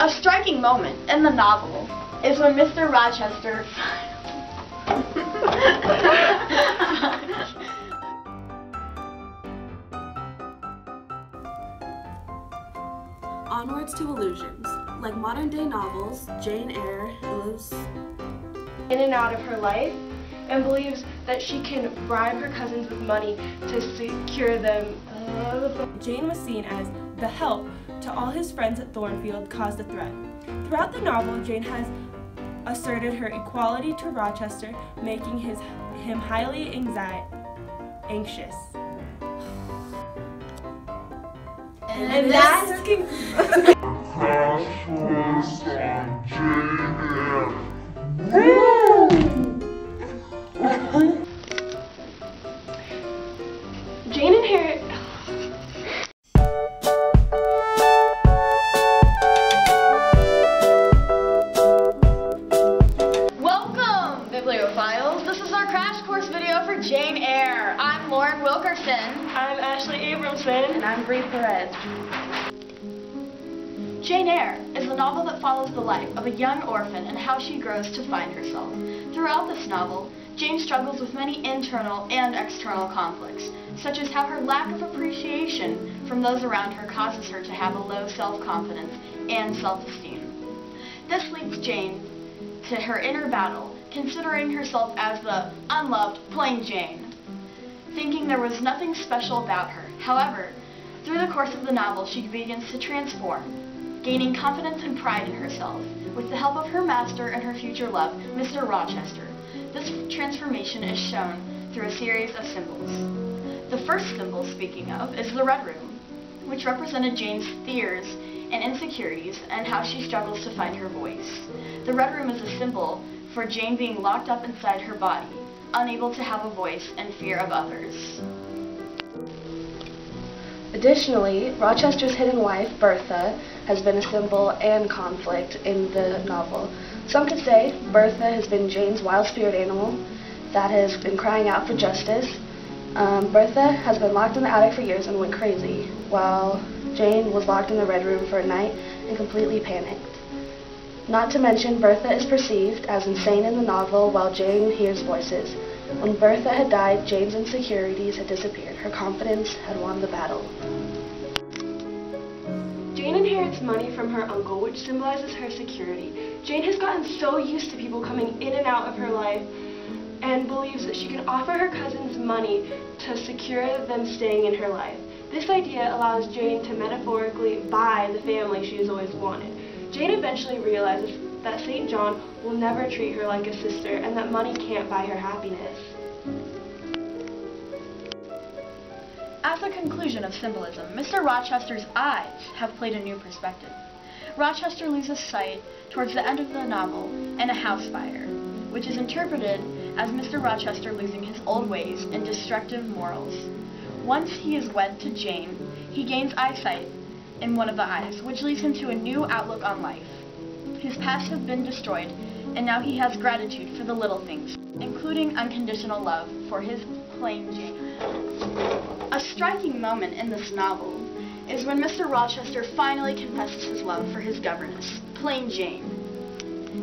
A striking moment in the novel is when Mr. Rochester Onwards to illusions. Like modern-day novels, Jane Eyre lives in and out of her life and believes that she can bribe her cousins with money to secure them. Jane was seen as the help to all his friends at Thornfield caused a threat. Throughout the novel, Jane has asserted her equality to Rochester, making him highly anxious. And that's Crash course on Jane Eyre. Jane and Harriet. Welcome, bibliophiles. This is our crash course video for Jane Eyre. I'm Lauren Wilkerson. I'm Ashley Abramson. And I'm Bree Perez. Jane Eyre is a novel that follows the life of a young orphan and how she grows to find herself. Throughout this novel, Jane struggles with many internal and external conflicts, such as how her lack of appreciation from those around her causes her to have a low self-confidence and self-esteem. This leads Jane to her inner battle, considering herself as the unloved plain Jane, thinking there was nothing special about her. However, through the course of the novel, she begins to transform, gaining confidence and pride in herself, with the help of her master and her future love, Mr. Rochester. This transformation is shown through a series of symbols. The first symbol, speaking of, is the Red Room, which represented Jane's fears and insecurities and how she struggles to find her voice. The Red Room is a symbol for Jane being locked up inside her body, unable to have a voice and fear of others. Additionally, Rochester's hidden wife, Bertha, has been a symbol and conflict in the novel. Some could say Bertha has been Jane's wild spirit animal that has been crying out for justice. Bertha has been locked in the attic for years and went crazy, while Jane was locked in the Red Room for a night and completely panicked. Not to mention, Bertha is perceived as insane in the novel while Jane hears voices. When Bertha had died, Jane's insecurities had disappeared. Her confidence had won the battle. Jane inherits money from her uncle, which symbolizes her security. Jane has gotten so used to people coming in and out of her life and believes that she can offer her cousins money to secure them staying in her life. This idea allows Jane to metaphorically buy the family she has always wanted. Jane eventually realizes that St. John will never treat her like a sister and that money can't buy her happiness. As a conclusion of symbolism, Mr. Rochester's eyes have played a new perspective. Rochester loses sight towards the end of the novel in a house fire, which is interpreted as Mr. Rochester losing his old ways and destructive morals. Once he is wed to Jane, he gains eyesight in one of the eyes, which leads him to a new outlook on life. His past has been destroyed, and now he has gratitude for the little things, including unconditional love for his plain Jane. A striking moment in this novel is when Mr. Rochester finally confesses his love for his governess, plain Jane.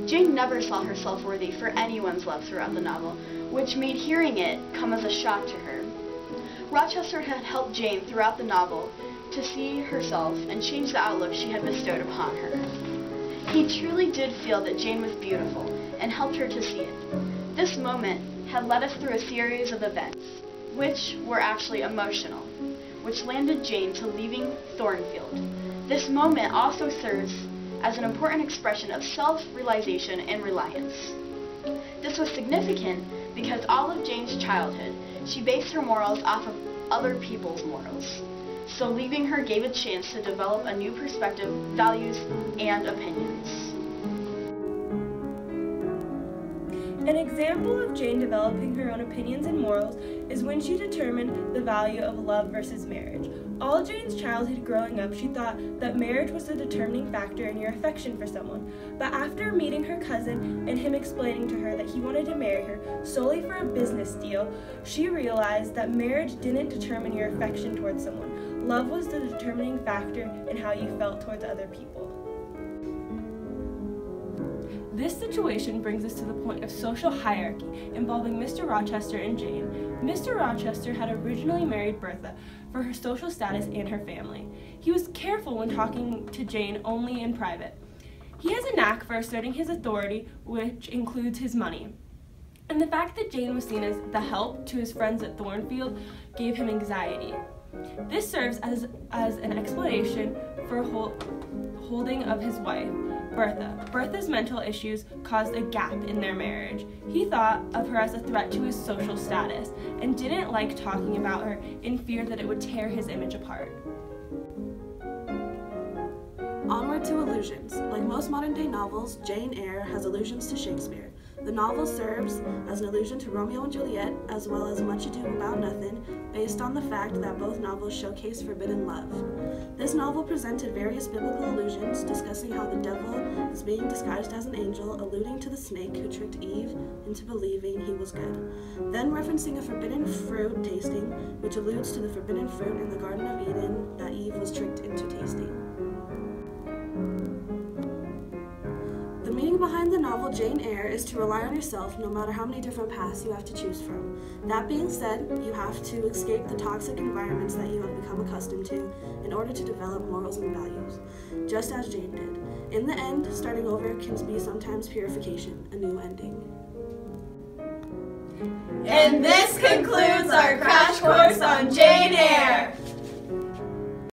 Jane never saw herself worthy for anyone's love throughout the novel, which made hearing it come as a shock to her. Rochester had helped Jane throughout the novel to see herself and change the outlook she had bestowed upon her. He truly did feel that Jane was beautiful and helped her to see it. This moment had led us through a series of events, which were actually emotional, which landed Jane to leaving Thornfield. This moment also serves as an important expression of self-realization and reliance. This was significant because all of Jane's childhood, she based her morals off of other people's morals. So leaving her gave a chance to develop a new perspective, values, and opinions. An example of Jane developing her own opinions and morals is when she determined the value of love versus marriage. All Jane's childhood growing up, she thought that marriage was the determining factor in your affection for someone. But after meeting her cousin and him explaining to her that he wanted to marry her solely for a business deal, she realized that marriage didn't determine your affection towards someone. Love was the determining factor in how you felt towards other people. This situation brings us to the point of social hierarchy involving Mr. Rochester and Jane. Mr. Rochester had originally married Bertha for her social status and her family. He was careful when talking to Jane only in private. He has a knack for asserting his authority, which includes his money. And the fact that Jane was seen as the help to his friends at Thornfield gave him anxiety. This serves as an explanation for holding of his wife, Bertha. Bertha's mental issues caused a gap in their marriage. He thought of her as a threat to his social status and didn't like talking about her in fear that it would tear his image apart. Onward to allusions. Like most modern-day novels, Jane Eyre has allusions to Shakespeare. The novel serves as an allusion to Romeo and Juliet, as well as Much Ado About Nothing, based on the fact that both novels showcase forbidden love. This novel presented various biblical allusions, discussing how the devil is being disguised as an angel, alluding to the snake who tricked Eve into believing he was good. Then referencing a forbidden fruit tasting, which alludes to the forbidden fruit in the Garden of Eden that Eve was tricked into tasting. The meaning behind the novel Jane Eyre is to rely on yourself no matter how many different paths you have to choose from. That being said, you have to escape the toxic environments that you have become accustomed to in order to develop morals and values, just as Jane did. In the end, starting over can be sometimes purification, a new ending. And this concludes our crash course on Jane Eyre.